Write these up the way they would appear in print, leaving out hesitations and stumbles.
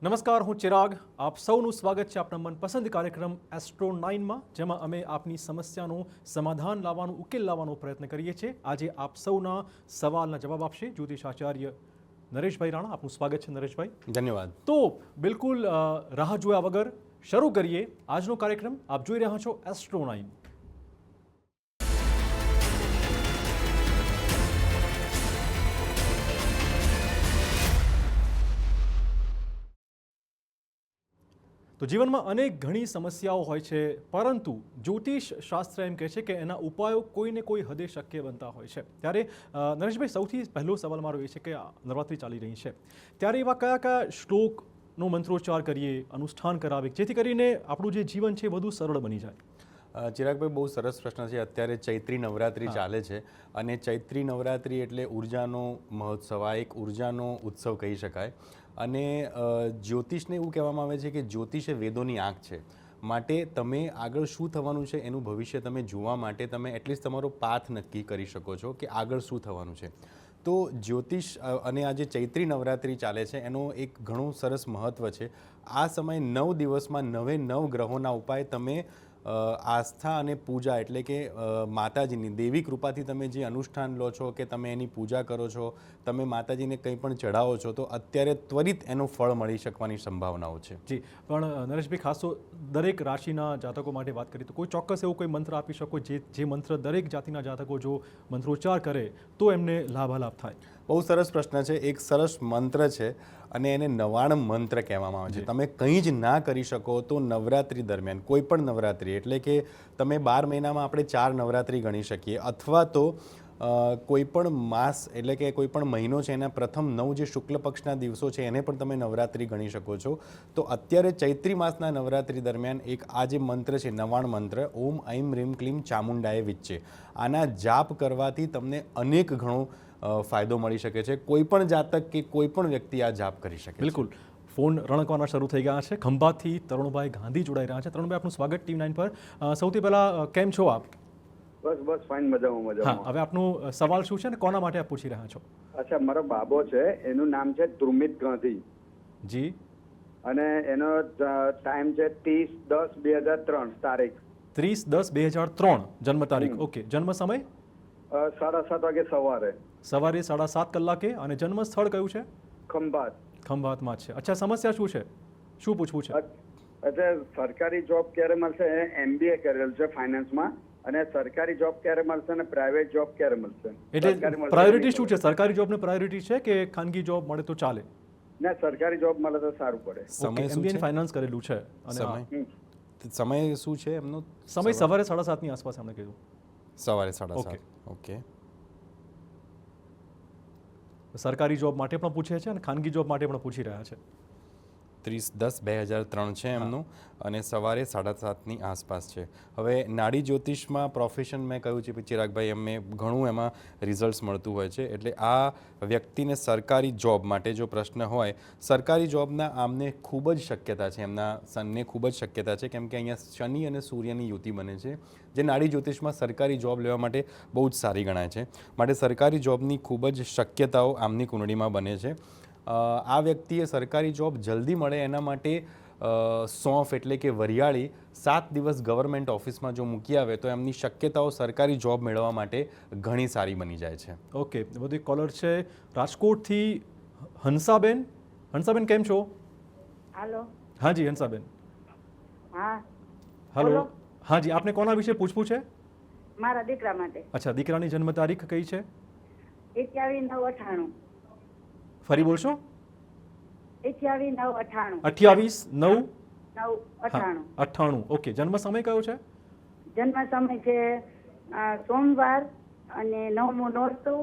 નમસ્કાર, હું ચિરાગ. આપ સૌનું સ્વાગત છે આપણા મનપસંદ કાર્યક્રમ એસ્ટ્રો 9માં, જેમાં અમે આપની સમસ્યાનું સમાધાન લાવવાનું, ઉકેલ લાવવાનો પ્રયત્ન કરીએ છીએ. આજે આપ સૌના સવાલના જવાબ આપશે જ્યોતિષાચાર્ય નરેશભાઈ રાણા. આપનું સ્વાગત છે નરેશભાઈ. ધન્યવાદ. તો બિલકુલ રાહ જોયા વગર શરૂ કરીએ આજનો કાર્યક્રમ. આપ જોઈ રહ્યા છો એસ્ટ્રો 9. તો જીવનમાં અનેક ઘણી સમસ્યાઓ હોય છે, પરંતુ જ્યોતિષ શાસ્ત્ર એમ કહે છે કે એના ઉપાયો કોઈને કોઈ હદે શક્ય બનતા હોય છે. ત્યારે નરેશભાઈ, સૌથી પહેલો સવાલ મારો એ છે કે નવરાત્રિ ચાલી રહી છે, ત્યારે એવા કયા કયા શ્લોકનો મંત્રોચ્ચાર કરીએ, અનુષ્ઠાન કરાવીએ, જેથી કરીને આપણું જે જીવન છે વધુ સરળ બની જાય? ચિરાગભાઈ, બહુ સરસ પ્રશ્ન છે. અત્યારે ચૈત્રી નવરાત્રિ ચાલે છે અને ચૈત્રી નવરાત્રિ એટલે ઉર્જાનો મહોત્સવ, આ એક ઉર્જાનો ઉત્સવ કહી શકાય. અને જ્યોતિષને એવું કહેવામાં આવે છે કે જ્યોતિષ એ વેદોની આંખ છે. માટે તમે આગળ શું થવાનું છે એનું ભવિષ્ય તમે જોવા માટે તમે એટલીસ્ટ તમારો પાથ નક્કી કરી શકો છો કે આગળ શું થવાનું છે. તો જ્યોતિષ અને આ જે ચૈત્રી નવરાત્રિ ચાલે છે એનો એક ઘણું સરસ મહત્ત્વ છે. આ સમયે 9 દિવસમાં 9 ગ્રહોના ઉપાય તમે આસ્થા અને પૂજા, એટલે કે માતાજીની દેવી કૃપાથી તમે જે અનુષ્ઠાન લો છો કે તમે એની પૂજા કરો છો, તમે માતાજીને કંઈ પણ ચઢાવો છો, તો અત્યારે ત્વરિત એનું ફળ મળી શકવાની સંભાવનાઓ છે. જી, પણ નરેશભાઈ, ખાસ તો દરેક રાશિના જાતકો માટે વાત કરીએ તો કોઈ ચોક્કસ એવો કોઈ મંત્ર આપી શકો જે મંત્ર દરેક જાતિના જાતકો જો મંત્રોચ્ચાર કરે તો એમને લાભાલાભ થાય? બહુ સરસ પ્રશ્ન છે. એક સરસ મંત્ર છે અને એને નવાણ મંત્ર કહેવામાં આવે છે. તમે કંઈ જ ના કરી શકો તો નવરાત્રિ દરમિયાન, કોઈ પણ નવરાત્રિ, એટલે કે તમે 12 મહિનામાં આપણે 4 નવરાત્રિ ગણી શકીએ, અથવા તો કોઈ પણ માસ એટલે કે કોઈ પણ મહિનો છે એના પ્રથમ 9 જે શુક્લ પક્ષના દિવસો છે એને પણ તમે નવરાત્રિ ગણી શકો છો. તો અત્યારે ચૈત્રી માસના નવરાત્રિ દરમિયાન એક આ જે મંત્ર છે, નવાણ મંત્ર, ઓમ ઐમ રીમ ક્લીમ ચામુંડાય વિચ્ચે, આના જાપ કરવાથી તમને અનેક ઘણો ફાયદો મળી શકે છે. કોઈ પણ જાતક કે કોઈ પણ વ્યક્તિ આ જાપ કરી શકે. બિલકુલ. ફોન રણકવાના શરૂ થઈ ગયા છે. ખંભાતથી તરુણભાઈ ગાંધી જોડાઈ રહ્યા છે. તરુણભાઈ, આપનું સ્વાગત ટીવી 9 પર. સૌથી પહેલા કેમ છો આપ? બસ ફાઇન, મજામાં. હા, હવે આપનું સવાલ શું છે અને કોના માટે આપ પૂછી રહ્યા છો? અચ્છા, મારો બાબો છે, એનું નામ છે ધ્રુમિત ગાંધી. જી. અને એનો ટાઈમ છે 30/10/2003, તારીખ 30/10/2003 જન્મ તારીખ. ઓકે. જન્મ સમય? 7:30 વાગે સવારે. સવારે 7:30 કલાકે. અને જન્મ સ્થળ કયું છે? ખંભાત. ખંભાતમાં છે. અચ્છા, સમસ્યા શું છે? શું પૂછવું છે? એટલે સરકારી જોબ ક્યારે મળશે? MBA કરેલ છે ફાઇનાન્સમાં. અને સરકારી જોબ ક્યારે મળશે અને પ્રાઇવેટ જોબ ક્યારે મળશે? એટલે પ્રાયોરિટી શું છે? સરકારી જોબને પ્રાયોરિટી છે કે ખાનગી જોબ મળે તો ચાલે? ના, સરકારી જોબ મળે તો સારું પડે. સમય શું છે? ફાઇનાન્સ કરેલું છે. અને સમય શું છે એમનો? સમય સવારે 7:30 ની આસપાસ એમણે કીધું. સવારે 7:30. ઓકે. સરકારી જોબ માટે પણ પૂછે છે અને ખાનગી જોબ માટે પણ પૂછી રહ્યા છે. 30/10/2003 છે એમનું અને સવારે 7:30ની આસપાસ છે. હવે નાડી જ્યોતિષમાં પ્રોફેશન મેં કહ્યું છે ચિરાગભાઈ, એમને ઘણું એમાં રિઝલ્ટ્સ મળતું હોય છે. એટલે આ વ્યક્તિને સરકારી જોબ માટે જો પ્રશ્ન હોય, સરકારી જોબના આમને ખૂબ જ શક્યતા છે, એમના સનને ખૂબ જ શક્યતા છે, કેમ કે અહીંયા શનિ અને સૂર્યની યુતિ બને છે, જે નાડી જ્યોતિષમાં સરકારી જોબ લેવા માટે બહુ જ સારી ગણાય છે. માટે સરકારી જોબની ખૂબ જ શક્યતાઓ આમની કુંડળીમાં બને છે. આ વ્યક્તિએ સરકારી જોબ જલ્દી મળે એના માટે સોંફ એટલે કે વરિયાળી 7 દિવસ ગવર્મેન્ટ ઓફિસમાં જો મૂકી આવે તો એમની શક્યતાઓ સરકારી જોબ મેળવવા માટે ઘણી સારી બની જાય છે. ઓકે. બધું કોલર છે રાજકોટથી હંસાબેન. હંસાબેન, કેમ છો? હાલો. હાજી હંસાબેન. હા. હાલો. હાજી, આપને કોના વિશે પૂછવું છે? મારા દીકરા માટે. અચ્છા, દીકરાની જન્મ તારીખ કઈ છે? 21/9/98. ફરી બોલશો? 21/9/98. 28/9/98. ઓકે. જન્મ સમય કયો છે? જન્મ સમય છે સોમવાર અને 9મું નોરતું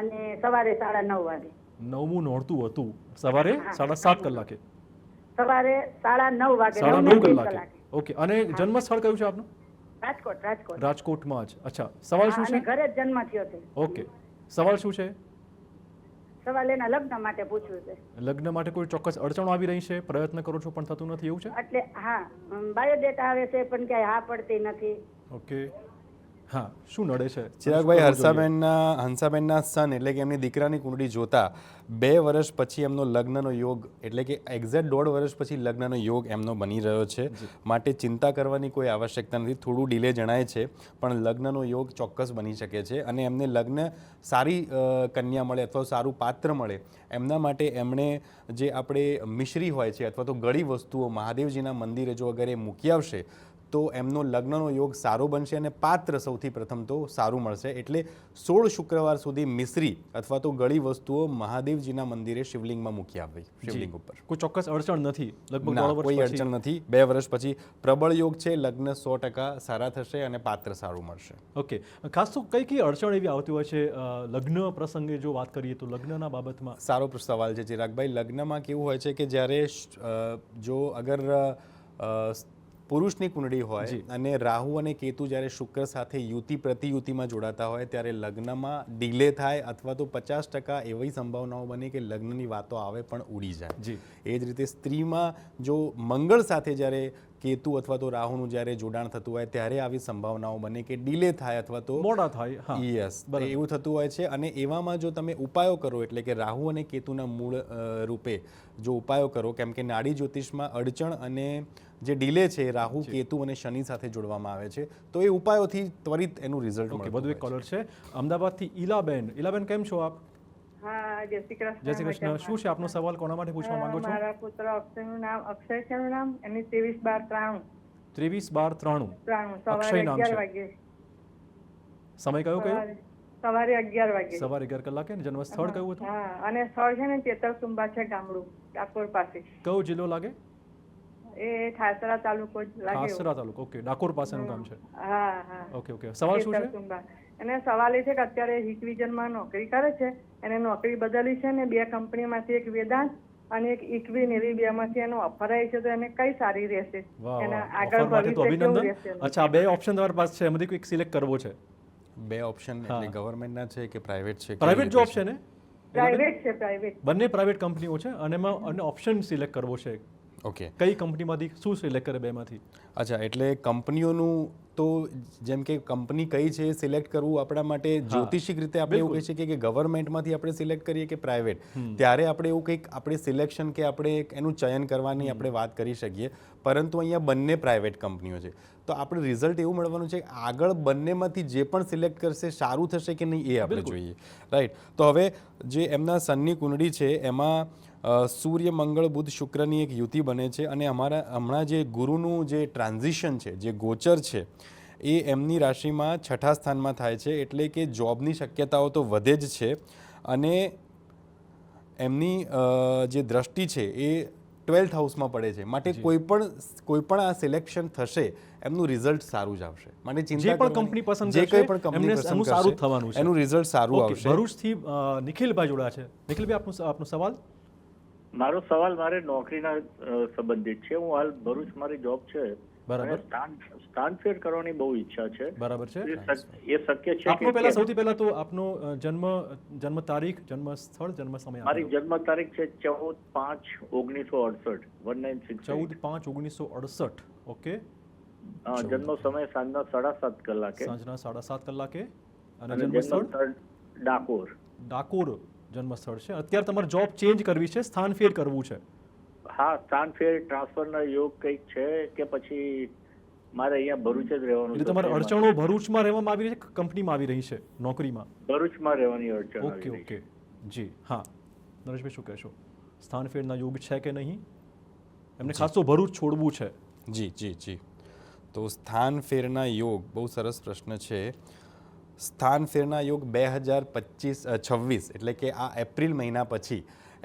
અને સવારે 9:30 વાગે. 9મું નોરતું હતું સવારે 7:30 કલાકે. સવારે 9:30 વાગે. 9:30 કલાકે. ઓકે. અને જન્મ સ્થળ કયું છે આપનું? રાજકોટ. રાજકોટમાં જ. અચ્છા. સવાલ શું છે? ઘરે જ જન્મ થયો છે. ઓકે. સવાલ શું છે? સવાલ એના લગ્ન માટે પૂછવું છે. લગ્ન માટે કોઈ ચોક્કસ અડચણો આવી રહી છે? પ્રયત્ન કરો છો પણ થતું નથી, એવું છે? એટલે હા, બાયોડેટા આવે છે પણ ક્યાંય હા પડતી નથી. ઓકે. હા, શું નડે છે? ચિરાગભાઈ, શું કરવું જોઈએ? હંસાબેનના સન એટલે કે એમની દીકરાની કુંડળી જોતા 2 વર્ષ પછી એમનો લગ્નનો યોગ એટલે કે એક્ઝેક્ટ 1.5 વર્ષ પછી લગ્નનો યોગ એમનો બની રહ્યો છે. માટે ચિંતા કરવાની કોઈ આવશ્યકતા નથી. થોડું ડિલે જણાય છે પણ લગ્નનો યોગ ચોક્કસ બની શકે છે અને એમને લગ્ન સારી કન્યા મળે અથવા સારું પાત્ર મળે એમના માટે એમણે જે આપણે મિશ્રી હોય છે અથવા તો ગળી વસ્તુઓ મહાદેવજીના મંદિરે જો અગર એ મૂકી આવશે તો એમનો લગ્નનો યોગ સારો બનશે અને પાત્ર સૌથી પ્રથમ તો સારું મળશે. એટલે 16 શુક્રવાર સુધી મિશ્રી અથવા તો ગળી વસ્તુઓ મહાદેવજીના મંદિરે શિવલિંગમાં મૂકી આવવી, શિવલિંગ ઉપર. કોઈ ચોક્કસ અડચણ નથી? લગભગ ના, 1.5 કોઈ વર્ષ પછી? અડચણ નથી. 2 વર્ષ પછી પ્રબળ યોગ છે. લગ્ન 100% સારા થશે અને પાત્ર સારું મળશે. ઓકે. ખાસ તો કઈ અડચણ એવી આવતી હોય છે લગ્ન પ્રસંગે જો વાત કરીએ તો લગ્નના બાબતમાં? સારો સવાલ છે ચિરાગભાઈ. લગ્નમાં કેવું હોય છે કે જ્યારે જો અગર પુરુષની કુંડળી હોય અને રાહુ અને કેતુ જ્યારે શુક્ર સાથે યુતિ પ્રતિયુતિમાં જોડાતા હોય ત્યારે લગ્નમાં ડિલે થાય અથવા તો 50% એવી સંભાવનાઓ બને કે લગ્નની વાતો આવે પણ ઉડી જાય. એ જ રીતે સ્ત્રીમાં જો મંગળ સાથે જ્યારે કેતુ અથવા તો રાહુનું જ્યારે જોડાણ થતું હોય ત્યારે આવી સંભાવનાઓ બને કે ડિલે થાય અથવા તો મોડા થાય. યસ, એવું થતું હોય છે. અને એવામાં જો તમે ઉપાયો કરો એટલે કે રાહુ અને કેતુના મૂળ રૂપે જો ઉપાયો કરો, કેમ કે નાડી જ્યોતિષમાં અડચણ અને જે ડિલે છે રાહુ કેતુ અને શનિ સાથે જોડવામાં આવે છે, તો એ ઉપાયોથી ત્વરિત એનું રિઝલ્ટ મળે. વધુ એક કોલર છે અમદાવાદથી. ઈલાબેન. ઈલાબેન, કેમ છો આપ? હા, જય શ્રી કૃષ્ણ. જય શ્રી કૃષ્ણ. શું છે આપનો સવાલ? કોના માટે પૂછવા માંગો છો? મારા પુત્ર અક્ષયનું નામ અક્ષય છે, એનું નામ, એની 23/12/93. 23/12/93 સવારે અક્ષય નામ 11 છે. વાગે. સમય કયો કયો? સવારે 11 વાગે. સવારે 11 કલાકે. જન્મ સ્થળ કયું હતું? હા, અને સ્થળ છે ને ચેતરસુંબા છે, ગામડું ડાકોર પાસે. કયો જિલ્લો લાગે? એ ઠાસરા તાલુકો જ લાગે. ઠાસરા તાલુકો. ઓકે. ડાકોર પાસેનું ગામ છે. હા હા. ઓકે. સવાલ શું છે? ચેતરસુંબા. અને સવાલ એ છે કે અત્યારે હિકવિઝનમાં નોકરી કરે છે, એને નોકરી બદલી છે ને 2 કંપનીમાંથી એક વેદાંત અને એક ઇક્વિન એવી 2માંથી એનો ઓફર આવી છે, તો એને કઈ સારી રહેશે? એના આગળ ભવિષ્ય કેવું રહેશે? અચ્છા, 2 ઓપ્શન તમારી પાસે છે, એમાંથી કોઈ સિલેક્ટ કરવો છે? 2 ઓપ્શન એટલે ગવર્મેન્ટના છે કે પ્રાઇવેટ છે? પ્રાઇવેટ જોબ છે ને? પ્રાઇવેટ છે, પ્રાઇવેટ. બંને પ્રાઇવેટ કંપનીઓ છે અને એમાં ઓપ્શન સિલેક્ટ કરવો છે. ઓકે. કઈ કંપનીમાંથી શું સિલેક્ટ કરે 2માંથી? અચ્છા, એટલે કંપનીઓનું તો જેમ કે કંપની કઈ છે એ સિલેક્ટ કરવું આપણા માટે જ્યોતિષિક રીતે આપણે એવું કહી શકીએ કે ગવર્મેન્ટમાંથી આપણે સિલેક્ટ કરીએ કે પ્રાઇવેટ, ત્યારે આપણે એવું કંઈક આપણે સિલેક્શન કે આપણે એનું ચયન કરવાની આપણે વાત કરી શકીએ. પરંતુ અહીંયા બંને પ્રાઇવેટ કંપનીઓ છે તો આપણે રિઝલ્ટ એવું મળવાનું છે કે આગળ બંનેમાંથી જે પણ સિલેક્ટ કરશે સારું થશે કે નહીં એ આપણે જોઈએ. રાઈટ. તો હવે જે એમના સનની કુંડળી છે એમાં સૂર્ય મંગળ બુધ શુક્રની એક યુતિ બને છે અને હમણાં જે ગુરુનું જે ટ્રાન્ઝિશન છે, જે ગોચર છે, એ એમની રાશિમાં 6થા સ્થાનમાં થાય છે. એટલે કે જોબની શક્યતાઓ તો વધે જ છે અને એમની જે દ્રષ્ટિ છે એ 12th હાઉસમાં પડે છે. માટે કોઈ પણ આ સિલેક્શન થશે એમનું રિઝલ્ટ સારું જ આવશે. માટે ચિંતા જે પણ કંપની પસંદ જે કરશે કંઈ પણ કંપની પસંદ એનું સારું થવાનું છે, એનું રિઝલ્ટ સારું આવશે. ભરૂચથી નિખિલભાઈ જોડાયા છે. નિખિલભાઈ, આપનો સવાલ? મારો સવાલ મારે નોકરીના સંબંધિત છે. હું હાલ ભરૂચ મારી જોબ છે, બરાબર. સ્થાન ફેર કરવાની બહુ ઈચ્છા છે. બરાબર છે. એ શક્ય છે? આપનો સૌથી પહેલા તો આપનો જન્મ તારીખ, જન્મ સ્થળ, જન્મ સમય. મારી જન્મ તારીખ છે 14/5/1968. 14/5/1968. ઓકે. જન્મ સમય સાંજના 7:30 કલાકે. સાંજના 7:30 કલાકે. અને અને જન્મ સ્થળ ડાકોર. ડાકોર જન્મ સ્થળ છે. અત્યારે તમારે જોબ ચેન્જ કરવી છે, સ્થાન ફેર કરવું છે? હા, સ્થાન ફેર ટ્રાન્સફરના યોગ કંઈક છે કે પછી મારે અહીંયા ભરૂચ જ રહેવાનું? એટલે તમારે અડચણો ભરૂચમાં રહેવામાં આવી રહી છે, કંપનીમાં આવી રહી છે, નોકરીમાં? ભરૂચમાં રહેવાની અડચણ. Okay okay. જી હા, નરેશભાઈ શું કહેશો? સ્થાન ફેરના યોગ છે કે નહીં? એમને ખાસ તો ભરૂચ છોડવું છે. જી જી જી. તો સ્થાન ફેરના યોગ બહુ સરસ પ્રશ્ન છે. સ્થાન ફેરના યોગ 2026 એટલે કે આ એપ્રિલ મહિના પછી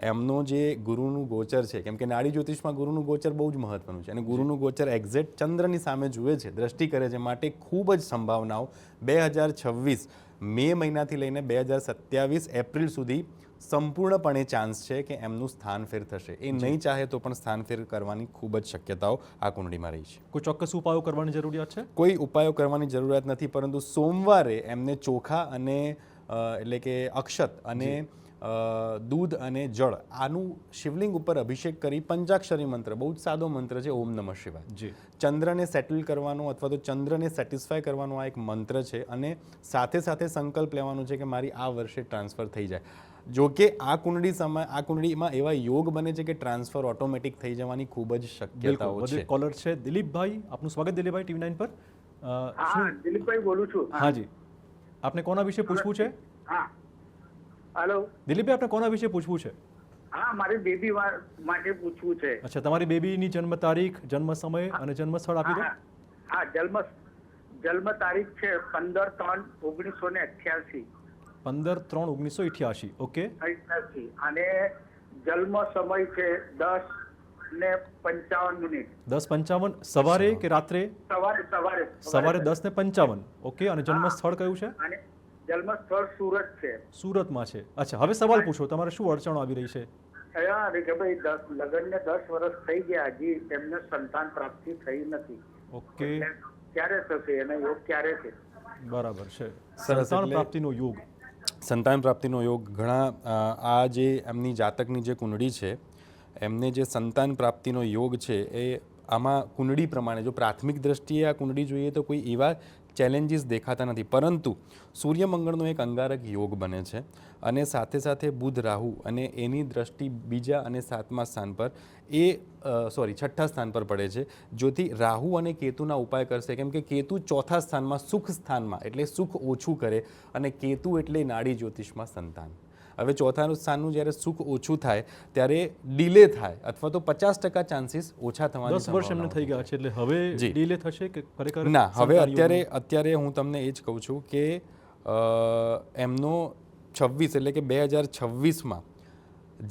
એમનો જે ગુરુનું ગોચર છે, કેમ કે નાડી જ્યોતિષમાં ગુરુનું ગોચર બહુ જ મહત્વનું છે અને ગુરુનું ગોચર એક્ઝેક્ટ ચંદ્રની સામે જુએ છે, દ્રષ્ટિ કરે છે. માટે ખૂબ જ સંભાવનાઓ 2026 મે મહિનાથી લઈને 2027 એપ્રિલ સુધી સંપૂર્ણપણે ચાન્સ છે કે એમનું સ્થાન ફેર થશે. એ નહીં ચાહે તો પણ સ્થાન ફેર કરવાની ખૂબ જ શક્યતાઓ આ કુંડળીમાં રહી છે. કોઈ ચોક્કસ ઉપાયો કરવાની જરૂરિયાત છે? કોઈ ઉપાયો કરવાની જરૂરિયાત નથી, પરંતુ સોમવારે એમને ચોખા અને એટલે કે અક્ષત અને દૂધ અને જળ આનું શિવલિંગ ઉપર અભિષેક કરી પંચાક્ષરી મંત્ર, બહુ જ સાદો મંત્ર છે, ઓમ નમઃ શિવાય. જી. ચંદ્રને સેટલ કરવાનો અથવા તો ચંદ્રને સેટિસ્ફાય કરવાનો આ એક મંત્ર છે અને સાથે સાથે સંકલ્પ લેવાનો છે કે મારી આ વર્ષે ટ્રાન્સફર થઈ જાય. જો કે આ કુંડળીમાં એવા યોગ બને છે કે ટ્રાન્સફર ઓટોમેટિક થઈ જવાની ખૂબ જ શક્યતાઓ વધુ છે. એક કોલર છે દિલીપભાઈ. આપનું સ્વાગત દિલીપભાઈ TV9 પર. હા, દિલીપભાઈ બોલું છું. હાજી, આપને કોના વિશે પૂછવું છે? હા, હેલો. દિલીપભાઈ, આપને કોના વિશે પૂછવું છે? હા, મારી બેબી માટે પૂછવું છે. અચ્છા, તમારી બેબીની જન્મ તારીખ, જન્મ સમય અને જન્મ સ્થળ આપી દો. હા, જન્મ તારીખ છે 15/3/1988. 15/3/1988. ઓકે. અને જન્મ સમય છે 10:55. 10:55 સવારે કે રાત્રે? સવારે 10:55. ઓકે. અને જન્મ સ્થળ કયું છે? અને જન્મ સ્થળ સુરત છે. સુરતમાં છે. અચ્છા, હવે સવાલ પૂછો, તમારે શું અડચણો આવી રહી છે? કે ભાઈ લગ્નને 10 વર્ષ થઈ ગયા, હજી એમને સંતાન પ્રાપ્તિ થઈ નથી. ઓકે, ક્યારે થશે, એનો યોગ ક્યારે છે? બરાબર છે. સરસ. સંતાન એટલે પ્રાપ્તિનો યોગ. સંતાન પ્રાપ્તિનો યોગ ઘણા આ જે એમની જાતકની જે કુંડળી છે એમને જે સંતાન પ્રાપ્તિનો યોગ છે એ આમાં કુંડળી પ્રમાણે જો પ્રાથમિક દ્રષ્ટિએ આ કુંડળી જોઈએ તો કોઈ એવા ચેલેન્જીસ દેખાતા નથી, પરંતુ સૂર્યમંગળનો એક અંગારક યોગ બને છે અને સાથે સાથે બુધ રાહુ અને એની દ્રષ્ટિ બીજા અને સાતમા સ્થાન પર છઠ્ઠા સ્થાન પર પડે છે. જોથી રાહુ અને કેતુના ઉપાય કરશે, કેમ કે કેતુ ચોથા સ્થાનમાં સુખ સ્થાનમાં એટલે સુખ ઓછું કરે અને કેતુ એટલે નાડી જ્યોતિષમાં સંતાન. હવે ચોથાનું સ્થાનનું જ્યારે સુખ ઓછું થાય ત્યારે ડિલે થાય અથવા તો 50% ચાન્સીસ ઓછા થવાની 10 વર્ષ એમને થઈ ગયા છે, એટલે હવે ડીલે થશે કે ખરેખર? ના, હવે અત્યારે હું તમને એ જ કહું છું કે એમનો 26 એટલે કે 2026માં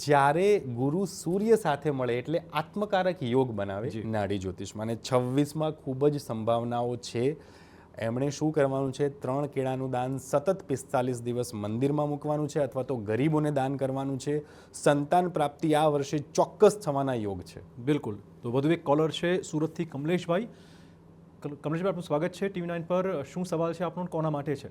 જ્યારે ગુરુ સૂર્ય સાથે મળે એટલે આત્મકારક યોગ બનાવે નાડી જ્યોતિષમાં, અને 26માં ખૂબ જ સંભાવનાઓ છે. એમણે શું કરવાનું છે? 3 કેળાનું દાન સતત 45 દિવસ મંદિરમાં મૂકવાનું છે અથવા તો ગરીબોને દાન કરવાનું છે. સંતાન પ્રાપ્તિ આ વર્ષે ચોક્કસ થવાના યોગ છે. બિલકુલ. તો વધુ એક કોલર છે સુરતથી, કમલેશભાઈ. કમલેશભાઈ, આપનું સ્વાગત છે TV9 પર. શું સવાલ છે આપનો, કોના માટે છે?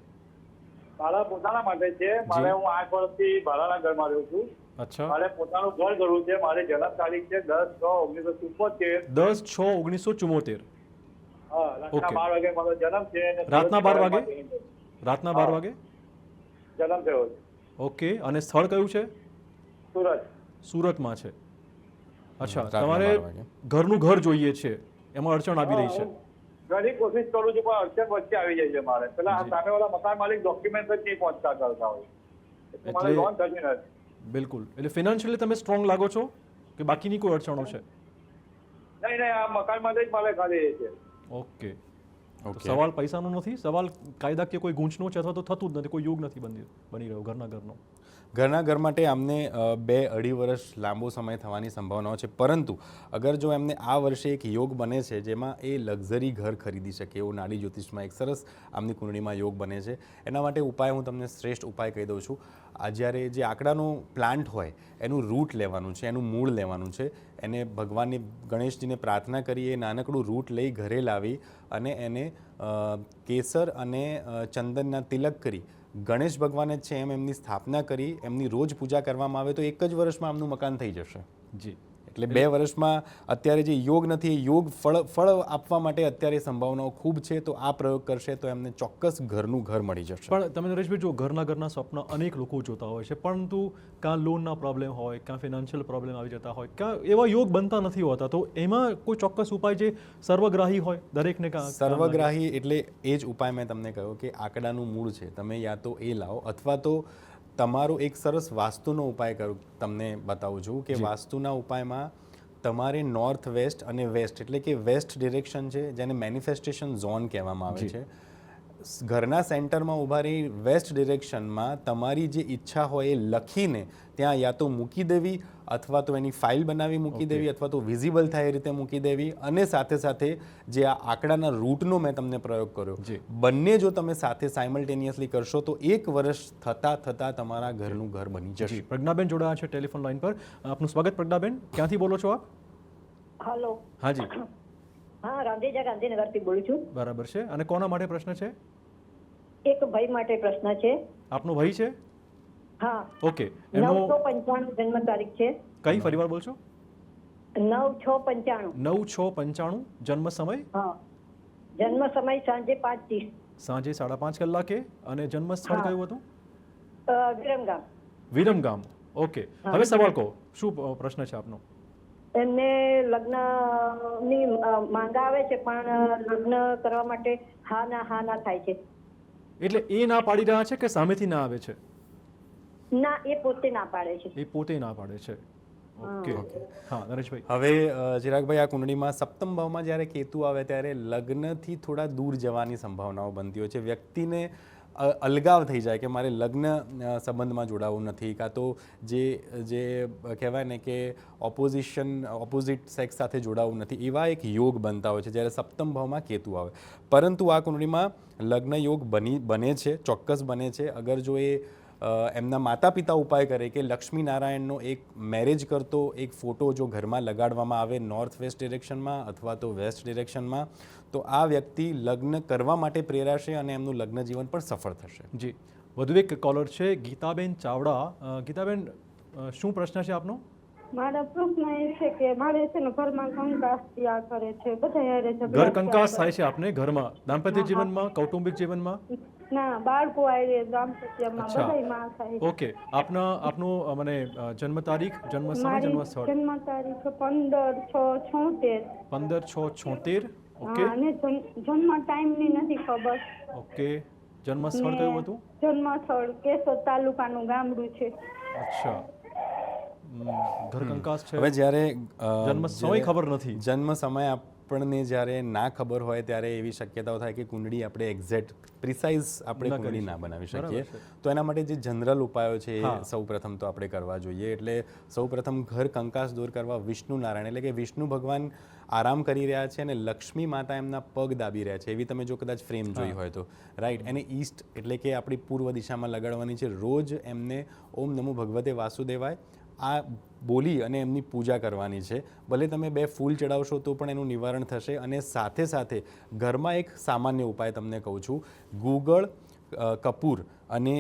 મારા પોતાના માટે છે. હું 8 વર્ષથી ભાડાના ઘરમાં રહું છું. અચ્છા. મારે પોતાનું ઘર કરવું છે. મારી જન્મ તારીખ છે 10/6/1974. 10/6/1974. રાતના 12 વાગે મારો જન્મ છે. રાતના 12 વાગે? રાતના 12 વાગે જન્મ થયો છે. ઓકે. અને સ્થળ કયું છે? સુરત. સુરતમાં છે. અચ્છા, રાતના તમારે 12 વાગે. ઘરનું ઘર જોઈએ છે, એમાં અડચણ આવી રહી છે? ઘણી કોશિશ કરું છું પણ અડચણ વચ્ચે આવી જાય છે મારે. પેલા આ સામેવાળા મકાન માલિક ડોક્યુમેન્ટ જ નહીં પહોંચતા કરતા હોય, એટલે મારે લોન થતી નથી. બિલકુલ. એટલે ફિનાન્શિયલી તમે સ્ટ્રોંગ લાગો છો કે બાકીની કોઈ અડચણો છે? નહીં, આ મકાન માટે જ મારે ખાલી છે. ઓકે. સવાલ પૈસાનો નથી, સવાલ કાયદાકીય કોઈ ગૂંચનો છે અથવા તો થતું જ નથી, કોઈ યોગ નથી બની રહ્યો ઘરના ઘર માટે. આમને 2-2.5 વર્ષ લાંબો સમય થવાની સંભાવનાઓ છે, પરંતુ અગર જો એમને આ વર્ષે એક યોગ બને છે જેમાં એ લક્ઝરી ઘર ખરીદી શકે એવો નાડી જ્યોતિષમાં એક સરસ આમની કુંડળીમાં યોગ બને છે. એના માટે ઉપાય હું તમને શ્રેષ્ઠ ઉપાય કહી દઉં છું. આ જ્યારે જે આંકડાનો પ્લાન્ટ હોય એનું રૂટ લેવાનું છે, એનું મૂળ લેવાનું છે. એને ભગવાનની ગણેશજીને પ્રાર્થના કરી એ નાનકડું રૂટ લઈ ઘરે લાવી અને એને કેસર અને ચંદનના તિલક કરી ગણેશ ભગવાન જ છે એમ એમની સ્થાપના કરી એમની રોજ પૂજા કરવામાં આવે તો 1 જ વર્ષમાં આમનું મકાન થઈ જશે. જી. એટલે 2 વર્ષમાં અત્યારે જે યોગ નથી એ યોગ ફળ આપવા માટે અત્યારે સંભાવનાઓ ખૂબ છે. તો આ પ્રયોગ કરશે તો એમને ચોક્કસ ઘરનું ઘર મળી જશે. પણ તમે નરેશભાઈ જો ઘરના સ્વપ્ન અનેક લોકો જોતા હોય છે, પરંતુ કાં લોનના પ્રોબ્લેમ હોય, કાં ફિનાન્શિયલ પ્રોબ્લેમ આવી જતા હોય, કાં એવા યોગ બનતા નથી હોતા, તો એમાં કોઈ ચોક્કસ ઉપાય જે સર્વગ્રાહી હોય દરેકને? સર્વગ્રાહી એટલે એ જ ઉપાય મેં તમને કહ્યું કે આંકડાનું મૂળ છે, તમે યા તો એ લાવો અથવા તો તમારો એક સરસ વાસ્તુનો ઉપાય તમને બતાવું છું કે વાસ્તુના ઉપાયમાં તમારે નોર્થ વેસ્ટ અને વેસ્ટ એટલે કે વેસ્ટ ડિરેક્શન છે જેને મેનિફેસ્ટેશન ઝોન કહેવામાં આવે છે. ઘરના સેન્ટરમાં ઊભા રહી વેસ્ટ ડિરેક્શનમાં તમારી જે ઈચ્છા હોય એ લખીને ત્યાં યા તો મૂકી દેવી અથવા તો એની ફાઇલ બનાવી મૂકી દેવી અથવા તો વિઝિબલ થાય એ રીતે મૂકી દેવી. અને સાથે સાથે જે આ આંકડાના રૂટનો મેં તમને પ્રયોગ કર્યો, બંને જો તમે સાથે સાયમલ્ટેનિયસલી કરશો તો 1 વર્ષ થતાં તમારા ઘરનું ઘર બની જશે. પ્રજ્ઞાબેન જોડાયા છે ટેલિફોન લાઈન પર. આપનું સ્વાગત પ્રજ્ઞાબેન. ક્યાંથી બોલો છો આપ? હેલો. હાજી. હા, રામદેજા ગાંધીનગરથી બોલું છું. બરાબર છે. અને કોના માટે પ્રશ્ન છે? એક ભાઈ માટે પ્રશ્ન છે. આપનો ભાઈ છે? હા ઓકે, એમનો 9/6/95 જન્મ તારીખ છે. કઈ ફરીવાર બોલશો? 9/6/95. 9/6/95 જન્મ સમય હા, જન્મ સમય સાંજે 5:30. સાંજે 5:30 કલાકે. અને જન્મ સ્થળ હા. કયું હતું? વિરમગામ. વિરમગામ. ઓકે, હા. હવે સવાલ કહો, શું પ્રશ્ન છે આપનો? એમને લગ્નની માંગ આવે છે, પણ લગ્ન કરવા માટે હા ના થાય છે. એટલે એ ના પાડી રહ્યા છે કે સામેથી ના આવે છે? ના, એ પોતે ના પાડે છે. એ પોતે ના પાડે છે. ઓકે, હા નરેશભાઈ. હવે ચિરાગભાઈ, આ કુંડળીમાં સપ્તમ ભાવમાં જ્યારે કેતુ આવે ત્યારે લગ્નથી થોડા દૂર જવાની સંભાવનાઓ બનતી હોય છે. વ્યક્તિને અલગાવ થઈ જાય કે મારે લગ્ન સંબંધમાં જોડાવું નથી, કાં તો જે કહેવાય ને કે ઓપોઝિટ સેક્સ સાથે જોડાવું નથી, એવા એક યોગ બનતા હોય છે જ્યારે સપ્તમ ભાવમાં કેતુ આવે. પરંતુ આ કુંડળીમાં લગ્ન યોગ બને છે, ચોક્કસ બને છે, અગર જો એ એમના માતા પિતા ઉપાય કરે કે લક્ષ્મી નારાયણનો એક મેરેજ કરતો એક ફોટો જો ઘરમાં લગાડવામાં આવે નોર્થ વેસ્ટ ડિરેક્શનમાં અથવા તો વેસ્ટ ડિરેક્શનમાં, તો આ વ્યક્તિ લગ્ન કરવા માટે પ્રેરાશે અને એમનું લગ્ન જીવન પણ સફળ થશે. જી, વધુ એક કોલર છે, ગીતાબેન ચાવડા. ગીતાબેન, શું પ્રશ્ન છે આપનો? મારો પ્રશ્ન એ છે કે મારે છે ને ઘરમાં કંકાસ થયા કરે છે, બધા હારે ઝઘડા ઘર કંકાસ થયા થાય છે આપને ઘરમાં, દાંપત્ય જીવનમાં, કૌટુંબિક જીવનમાં? કરે. ના, બાળકો આરે દાંપત્યમાં અચ્છા. બધાયમાં થાય છે. ઓકે, આપનું મને જન્મ તારીખ, જન્મ સમય, મારી જન્મ સ્થળ? જન્મ તારીખ 15/6/76. 15/6/76. ઓકે. હા, અને જન્મ ટાઈમની નથી ખબર. ઓકે, જન્મ સ્થળ કયું હતું? જન્મ સ્થળ કેશોદ તાલુકાનું ગામડું છે. અચ્છા, ઘર કંકાસ છે. હવે જ્યારે જન્મ સમય ખબર નથી. જન્મ સમય આપણને જ્યારે ના ખબર હોય ત્યારે એવી શક્યતાઓ થાય કે કુંડળી આપણે એક્ઝેક્ટ પ્રિસાઇઝ આપણે ના કુંડળી કરી ના બનાવી બરાબર શકીએ. છે. તો એના માટે જે જનરલ ઉપાયો છે એ હા. સૌપ્રથમ તો આપણે કરવા જોઈએ. એટલે સૌપ્રથમ ઘર કંકાસ દૂર કરવા વિષ્ણુ નારાયણ એટલે કે વિષ્ણુ ભગવાન આરામ કરી રહ્યા છે અને લક્ષ્મી માતા એમના પગ દાબી રહ્યા છે, એવી તમે જો કદાચ ફ્રેમ જોઈ હોય તો રાઈટ, એને ઈસ્ટ એટલે કે આપણી પૂર્વ દિશામાં લગાડવાની છે. રોજ એમને ઓમ નમો ભગવતે વાસુદેવાય આ બોલી અને એમની પૂજા કરવાની છે. ભલે તમે 2 ફૂલ ચડાવશો તો પણ એનું નિવારણ થશે. અને સાથે સાથે ઘરમાં એક સામાન્ય ઉપાય તમને કહું છું, ગુગળ, કપૂર અને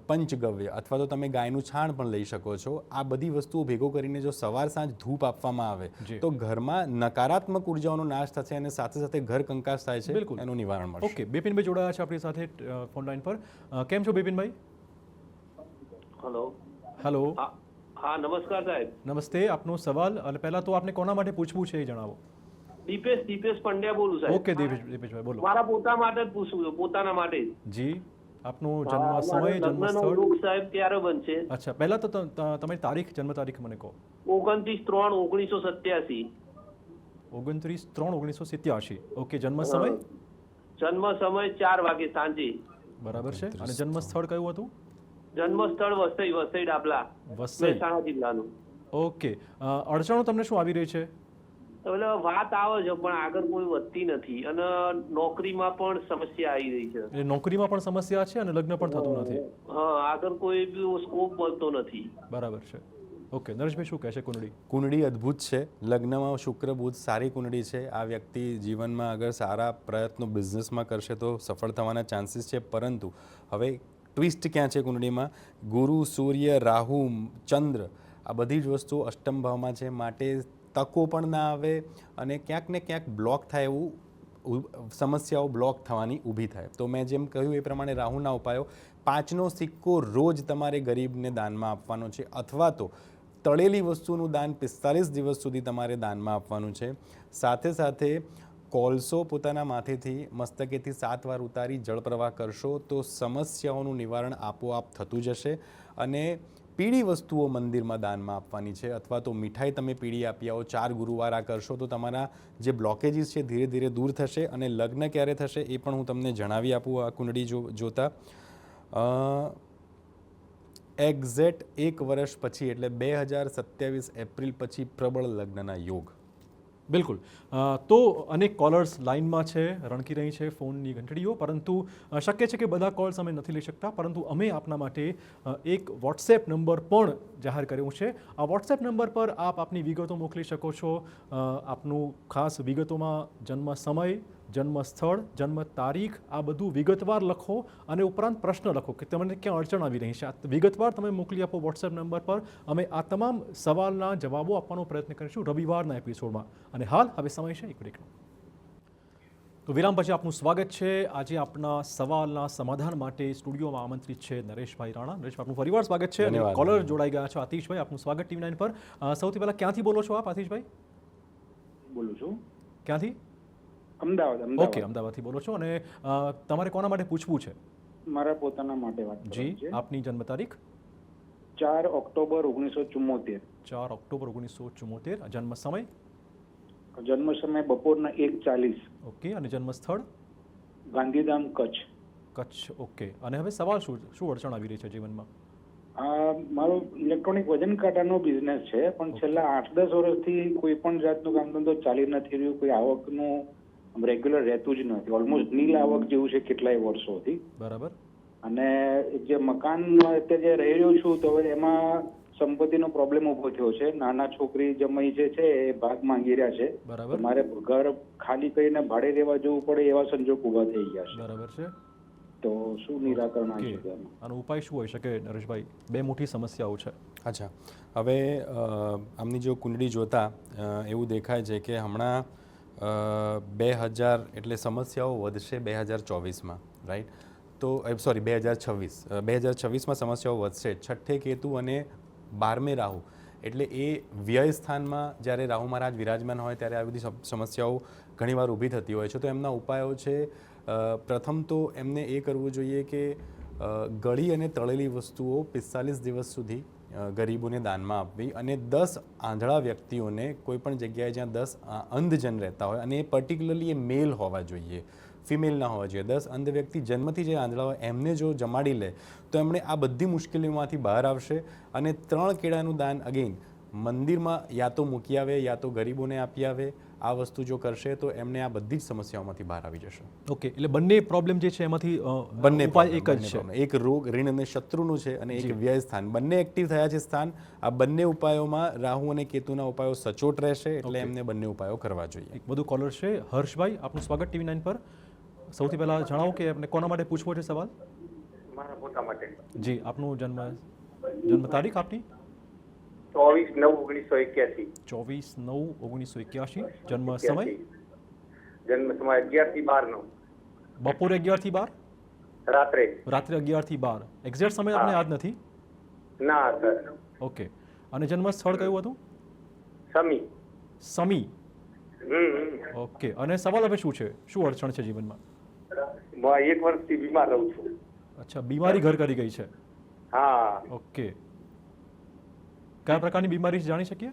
પંચગવ્ય અથવા તો તમે ગાયનું છાણ પણ લઈ શકો છો. આ બધી વસ્તુઓ ભેગો કરીને જો સવાર સાંજ ધૂપ આપવામાં આવે તો ઘરમાં નકારાત્મક ઉર્જાઓનો નાશ થશે અને સાથે સાથે ઘર કંકાસ થાય છે, બિલકુલ એનું નિવારણ મળશે. ઓકે, બિપિનભાઈ જોડાયા છે આપણી સાથે ફોન લાઈન પર. કેમ છો બિપિનભાઈ? હેલો. હેલો. હા, નમસ્કાર સાહેબ. નમસ્તે, આપનો સવાલ અને પહેલા તો આપને કોના માટે પૂછવું છે એ જણાવો. દીપેશ પંડ્યા બોલું સાહેબ. ઓકે દીપેશભાઈ બોલો. મારા પોતા માટે જ પૂછવું છે, પોતાના માટે જ. જી, આપનો જન્મ સમય, જન્મ સ્થળ? યોગ સાહેબ ક્યારે બનશે? અચ્છા, પહેલા તો તમારી તારીખ, જન્મ તારીખ મને કહો. 29/3/1987. 29/3/1987. ઓકે, જન્મ સમય? જન્મ સમય 4 વાગે સાંજે. બરાબર છે. અને જન્મ સ્થળ કયું હતું? જન્મ સ્થળ વસઈ ડાબલા, મહેસાણા જિલ્લાનું. ઓકે, અડચણો તમને શું આવી રહી છે? એટલે વાત આવે છે પણ આગળ કોઈ વધતી નથી અને નોકરીમાં પણ સમસ્યા આવી રહી છે. એટલે નોકરીમાં પણ સમસ્યા છે અને લગ્ન પણ થતું નથી. હા, આગળ કોઈ બી સ્કોપ મળતો નથી. બરાબર છે. ઓકે, નરેશભાઈ શું કહે છે કુંડળી? કુંડળી અદ્ભુત છે. લગ્નમાં શુક્ર બુધ સારી કુંડળી છે. આ વ્યક્તિ જીવનમાં અગર સારા પ્રયત્નો બિઝનેસમાં કરશે તો સફળ થવાના ચાન્સીસ છે. પરંતુ હવે ટ્વિસ્ટ ક્યાં છે કુંડળીમાં? ગુરુ, સૂર્ય, રાહુ, ચંદ્ર આ બધી જ વસ્તુઓ અષ્ટમ ભાવમાં છે, માટે તકો પણ ના આવે અને ક્યાંક ને ક્યાંક બ્લોક થાય એવું સમસ્યાઓ બ્લોક થવાની ઊભી થાય. તો મેં જેમ કહ્યું એ પ્રમાણે રાહુના ઉપાયો, 5નો સિક્કો રોજ તમારે ગરીબને દાનમાં આપવાનો છે અથવા તો તળેલી વસ્તુનું દાન 45 દિવસ સુધી તમારે દાનમાં આપવાનું છે. સાથે સાથે કોલસો પોતાના માથેથી મસ્તકેથી 7 વાર ઉતારી જળ પ્રવાહ કરશો તો સમસ્યાઓનું નિવારણ આપોઆપ થતું જશે. અને પીળી વસ્તુઓ મંદિરમાં દાનમાં આપવાની છે અથવા તો મીઠાઈ તમે પીળી આપી આવો. 4 ગુરુવાર આ કરશો તો તમારા જે બ્લોકેજીસ છે ધીરે ધીરે દૂર થશે. અને લગ્ન ક્યારે થશે એ પણ હું તમને જણાવી આપું આ કુંડળી જોતા. એક્ઝેક્ટ 1 વર્ષ પછી એટલે 2027 એપ્રિલ પછી પ્રબળ લગ્નના યોગ. બિલકુલ. તો અનેક કોલર્સ લાઇનમાં છે, રણકી રહી છે ફોનની ઘંટડીઓ, પરંતુ શક્ય છે કે બધા કોલ્સ અમે નથી લઈ શકતા, પરંતુ અમે આપના માટે એક વોટ્સએપ નંબર પણ જાહેર કર્યો છે. આ વોટ્સએપ નંબર પર આપ આપની વિગતો મોકલી શકો છો. આપનું ખાસ વિગતોમાં જન્મ સમય, જન્મ સ્થળ, જન્મ તારીખ આ બધું વિગતવાર લખો અને ઉપરાંત પ્રશ્ન લખો કે તમને ક્યાં અડચણ આવી રહી છે. આ વિગતવાર તમે મોકલી આપો વોટ્સએપ નંબર પર. અમે આ તમામ સવાલના જવાબો આપવાનો પ્રયત્ન કરીશું રવિવારના એપિસોડમાં. અને હાલ હવે સમય છે એક બ્રેકનો. તો વિરામ પછી આપનું સ્વાગત છે. આજે આપના સવાલના સમાધાન માટે સ્ટુડિયોમાં આમંત્રિત છે નરેશભાઈ રાણા. નરેશભાઈ, આપનું ફરીવાર સ્વાગત છે. અને કોલર જોડાઈ ગયા છે આતિશભાઈ, આપનું સ્વાગત TV9 પર. સૌથી પહેલા ક્યાંથી બોલો છો આપ આતિશભાઈ? બોલું છું. ક્યાંથી? અમદાવાદ. ઓકે, અમદાવાદથી બોલો છો. અને તમારે કોના માટે પૂછવું છે? મારા પોતાના માટે વાત જી. આપની જન્મ તારીખ? 4 ઓક્ટોબર 1974. 4 ઓક્ટોબર 1974. જન્મ સમય? જન્મ સમય બપોરના 1:40. ઓકે. અને જન્મ સ્થળ? ગાંધીધામ, કચ્છ. કચ્છ. ઓકે. અને હવે સવાલ શું અડચણ આવી રહી છે જીવનમાં? મારો ઇલેક્ટ્રોનિક વજન કાંટાનો બિઝનેસ છે, પણ છેલ્લા 8-10 વર્ષથી કોઈ પણ જાતનું કામ ધંધો ચાલી નથી રહ્યું. કોઈ આવકનું રેગ્યુલર રહેતું જ નથી. ઓલમોસ્ટ નીલ આવક જેવું છે કેટલાય વર્ષોથી. બરાબર. અને જે મકાનમાં અત્યારે જે રહી રહ્યો છું તો એમાં સંપત્તિનો પ્રોબ્લેમ ઉભો થયો છે. નાના છોકરી જમાઈ જે છે એ ભાગ માંગી રહ્યા છે. બરાબર. મારે ઘર ખાલી કરીને ભાડે રહેવા જવું પડે એવા સંજોગ ઉભા થઈ ગયા છે. બરાબર છે. તો શું નિરાકરણ આવી શકે? આનો ઉપાય શું હોઈ શકે નરેશભાઈ? બે મોટી સમસ્યાઓ છે. અચ્છા, હવે આમની જો કુંડળી જોતા એવું દેખાય છે કે હમણાં 2000 એટલે સમસ્યાઓ વધશે 2024માં, રાઈટ? તો સોરી 2026માં સમસ્યાઓ વધશે. છઠ્ઠે કેતુ અને 12મે રાહુ, એટલે એ વ્યય સ્થાનમાં જ્યારે રાહુ મહારાજ વિરાજમાન હોય ત્યારે આવી બધી સમસ્યાઓ ઘણીવાર ઊભી થતી હોય છે. તો એમના ઉપાયો છે, પ્રથમ તો એમને એ કરવું જોઈએ કે ગળી અને તળેલી વસ્તુઓ 45 દિવસ સુધી ગરીબોને દાનમાં આપવી. અને 10 આંધળા વ્યક્તિઓને કોઈ પણ જગ્યાએ જ્યાં 10 અંધજન રહેતા હોય, અને એ પર્ટિક્યુલરલી એ મેલ હોવા જોઈએ, ફિમેલ ના હોવા જોઈએ. 10 અંધ વ્યક્તિ જન્મથી જે આંધળા હોય એમને જો જમાડી લે તો એમણે આ બધી મુશ્કેલીઓમાંથી બહાર આવશે. અને 3 કેળાનું દાન અગેન મંદિરમાં યા તો મૂકી આવે યા તો ગરીબોને આપી આવે. આ વસ્તુ જો કરશે તો એમને આ બધી જ સમસ્યાઓમાંથી બહાર આવી જશે. ઓકે, એટલે બંને પ્રોબ્લેમ જે છે એમાંથી બંને ઉપાય એક જ છે. એક રોગ, ઋણ અને શત્રુનું છે, અને એક વ્યય સ્થાન. બંને એક્ટિવ થયા છે સ્થાન. આ બંને ઉપાયોમાં રાહુ અને કેતુના ઉપાયો સચોટ રહેશે, એટલે એમને બંને ઉપાયો કરવા જોઈએ. એક બધું કોલર છે હર્ષભાઈ, આપનું સ્વાગત TV9 પર. સૌથી પહેલા જણાવો કે આપને કોના માટે પૂછવો છે સવાલ? મારા પોતા માટે. જી. આપનું જન્મ તારીખ આપની? 24/9/1981. 24/9/1981. જન્મ સમય? જન્મ સમય 11 થી 12 નો. બપોરે 11 થી 12? રાત્રે 11 થી 12. એક્ઝેક્ટ સમય આપણે યાદ નથી? ના સર. ઓકે. અને જન્મ સ્થળ કયું હતું? સમી. સમી. ઓકે. અને સવાલ હવે શું છે? શું અડચણ છે જીવનમાં? 1 વર્ષથી બીમાર રહું છું. અચ્છા, બીમારી ઘર કરી ગઈ છે? હા. ઓકે. કયા પ્રકારની બીમારી છે જાણી શકીએ?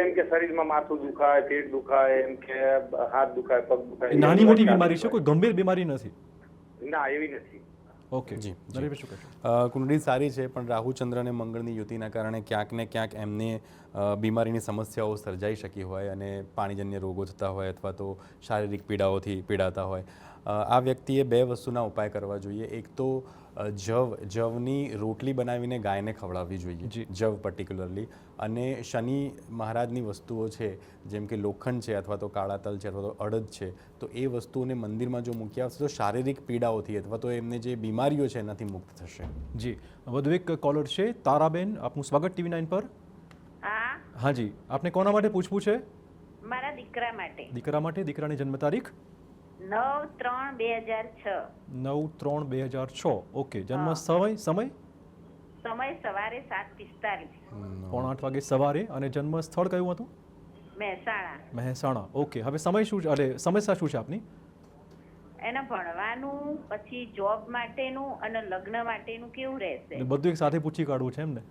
એમ કે શરીરમાં માથું દુખાય, પેટ દુખાય, એમ કે હાથ દુખાય, પગ દુખાય. નાની મોટી બીમારી છે, કોઈ ગંભીર બીમારી નથી? ના, એવી નથી. ઓકે જી. નરેશભાઈ શું કહેશો? કુંડળી સારી છે, પણ રાહુ ચંદ્ર અને મંગળની યુતિના કારણે ક્યાંક ને ક્યાંક એમને બીમારીની સમસ્યાઓ સર્જાઈ શકી હોય, અને પાણીજન્ય રોગો થતા હોય અથવા તો શારીરિક પીડાઓથી પીડાતા હોય. આ વ્યક્તિએ 2 વસ્તુના ઉપાય કરવા જોઈએ. એક તો જવની રોટલી બનાવીને ગાયને ખવડાવવી જોઈએ, જવ પર્ટિક્યુલરલી. અને શનિ મહારાજની વસ્તુઓ છે, જેમ કે લોખંડ છે અથવા તો કાળા તલ છે અથવા તો અડદ છે, તો એ વસ્તુઓને મંદિરમાં જો મૂકી આવશે તો શારીરિક પીડાઓથી અથવા તો એમને જે બીમારીઓ છે એનાથી મુક્ત થશે. જી. વધુ એક કોલર છે તારાબેન, આપનું સ્વાગત TV9 પર. હા જી. આપને કોના માટે પૂછવું છે? મારા દીકરા માટે. દીકરા માટે. દીકરાની જન્મ તારીખ? 9/3/2006. 9/3/2006. ઓકે. જન્મ સમય? સમય સવારે 7:45. 7:45 વાગે સવારે. અને જન્મ સ્થળ કયું હતું? મહેસાણા. ઓકે. હવે સમય શું છે, એટલે સમસ્યા શું છે આપની? એના ભણવાનું, પછી જોબ માટેનું અને લગ્ન માટેનું કેવું રહેશે? બધું એક સાથે પૂછી કાઢવું છે એમ ને?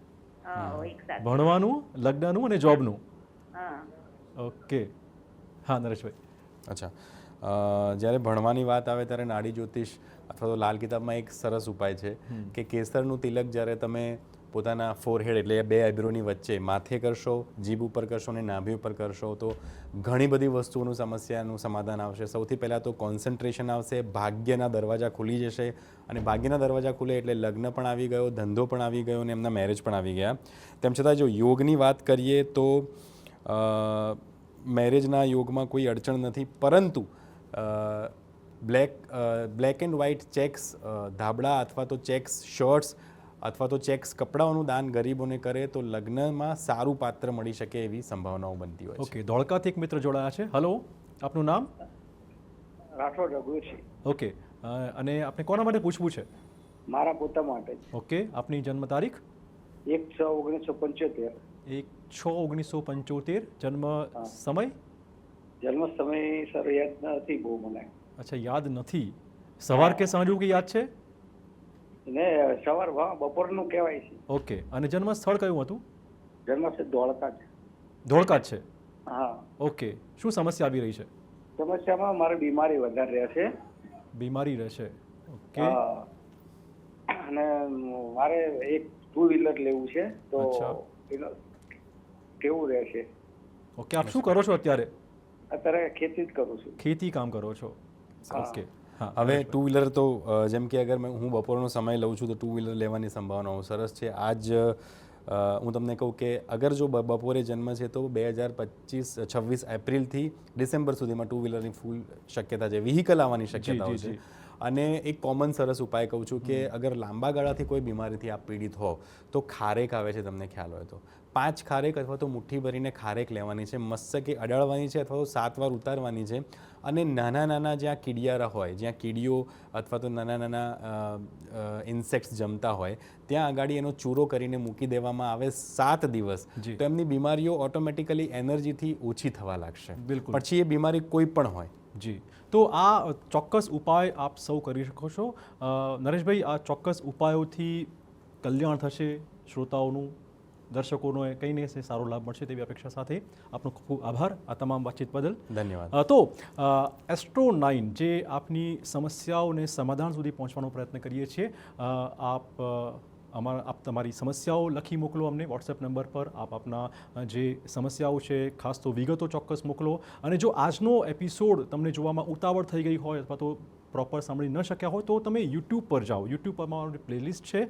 એક સાથે. ભણવાનું, લગ્નનું અને જોબનું. ઓકે. હા નરેશભાઈ. અચ્છા, જ્યારે ભણવાની વાત આવે ત્યારે નાડી જ્યોતિષ અથવા તો લાલ કિતાબમાં એક સરસ ઉપાય છે કે કેસરનું તિલક જ્યારે તમે પોતાના ફોરહેડ એટલે 2 આઈબ્રોની વચ્ચે માથે કરશો, જીભ ઉપર કરશો અને નાભી ઉપર કરશો તો ઘણી બધી વસ્તુઓનું સમસ્યાનું સમાધાન આવશે. સૌથી પહેલાં તો કોન્સન્ટ્રેશન આવશે, ભાગ્યના દરવાજા ખુલી જશે. અને ભાગ્યના દરવાજા ખુલે એટલે લગ્ન પણ આવી ગયો, ધંધો પણ આવી ગયો અને એમના મેરેજ પણ આવી ગયા. તેમ છતાં જો યોગની વાત કરીએ તો મેરેજના યોગમાં કોઈ અડચણ નથી, પરંતુ બ્લેક એન્ડ વ્હાઇટ ચેક્સ ધાબળા અથવા તો ચેક્સ શર્ટ્સ અથવા તો ચેક્સ કપડાઓનું દાન ગરીબોને કરે તો લગ્નમાં સારું પાત્ર મળી શકે એવી સંભાવનાઓ બનતી હોય છે. ઓકે, ધોળકાથી એક મિત્ર જોડાયા છે. હલો, આપનું નામ? રાઠોડ રઘુજી. ઓકે, અને આપણે કોના માટે પૂછવું છે? મારા પોતા માટે. ઓકે, આપની જન્મ તારીખ? 1/6/1975. 1/6/1975. જન્મ સમય? જન્મ સમય સર યાદ નથી બહુ મને. અચ્છા, યાદ નથી. સવાર કે સાંજનું કે યાદ છે? ને સવાર બપોરનું કહેવાય છે. ઓકે, અને જન્મ સ્થળ કયું હતું? જન્મ સ્થળ ધોળકા છે. ધોળકા જ છે? હા. ઓકે, શું સમસ્યા આવી રહી છે? સમસ્યામાં મારે બીમારી વધારે રહેશે. બીમારી રહેશે. ઓકે. અને મારે એક 2 વ્હીલર લેવું છે તો કેવું રહેશે? ઓકે, આપ શું કરો છો અત્યારે? અત્યારે ખેતી જ કરું છું. ખેતી કામ કરો છો? ઓકે. હવે 2 વ્હીલર તો જેમ કે અગર હું બપોરનો સમય લઉં છું તો 2 વ્હીલર લેવાની સંભાવનાઓ સરસ છે. આજ હું તમને કહું કે અગર જો બપોરે જન્મ છે તો 2026 એપ્રિલથી ડિસેમ્બર સુધીમાં 2 વ્હીલરની ફૂલ શક્યતા છે, વ્હીકલ આવવાની શક્યતાઓ છે. અને એક કોમન સરસ ઉપાય કહું છું કે અગર લાંબા ગાળાથી કોઈ બીમારીથી આપ પીડિત હો તો ખારેક આવે છે, તમને ખ્યાલ હોય તો 5 ખારેક અથવા તો મુઠ્ઠી ભરીને ખારેક લેવાની છે, મસ્તકે અડાડવાની છે અથવા તો 7 વાર ઉતારવાની છે. અને નાના નાના જ્યાં કીડિયારા હોય, જ્યાં કીડીઓ અથવા તો નાના નાના ઇન્સેક્ટ્સ જમતા હોય ત્યાં આગળ એનો ચૂરો કરીને મૂકી દેવામાં આવે 7 દિવસ, તો એમની બીમારીઓ ઓટોમેટિકલી એનર્જીથી ઓછી થવા લાગશે. બિલકુલ. પછી એ બીમારી કોઈ પણ હોય. જી, તો આ ચોક્કસ ઉપાય આપ સૌ કરી શકો છો. નરેશભાઈ, આ ચોક્કસ ઉપાયોથી કલ્યાણ થશે શ્રોતાઓનું, દર્શકોનો કંઈને સારો લાભ મળશે તેવી અપેક્ષા સાથે આપનો ખૂબ ખૂબ આભાર આ તમામ વાતચીત બદલ. ધન્યવાદ. તો એસ્ટ્રો 9 જે આપની સમસ્યાઓને સમાધાન સુધી પહોંચવાનો પ્રયત્ન કરીએ છીએ. આપ તમારી સમસ્યાઓ લખી મોકલો અમને વોટ્સએપ નંબર પર. આપ આપના જે સમસ્યાઓ છે ખાસ તો વિગતો ચોક્કસ મોકલો. અને જો આજનો એપિસોડ તમને જોવામાં ઉતાવળ થઈ ગઈ હોય અથવા તો પ્રોપર સાંભળી ન શક્યા હોય તો તમે યુટ્યુબ પર જાઓ. યુટ્યુબ પર અમારી પ્લેલિસ્ટ છે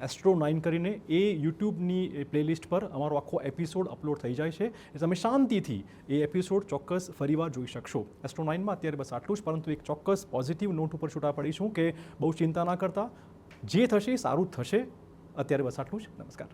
એસ્ટ્રો 9 કરીને. એ યુટ્યુબની પ્લેલિસ્ટ પર અમારો આખો એપિસોડ અપલોડ થઈ જાય છે. તમે શાંતિથી એ એપિસોડ ચોક્કસ ફરીવાર જોઈ શકશો. એસ્ટ્રો 9માં અત્યારે બસ આટલું જ, પરંતુ એક ચોક્કસ પોઝિટિવ નોટ ઉપર છૂટા પડીશું કે બહુ ચિંતા ના કરતા, જે થશે સારું જ થશે. અત્યારે બસ આટલું જ. નમસ્કાર.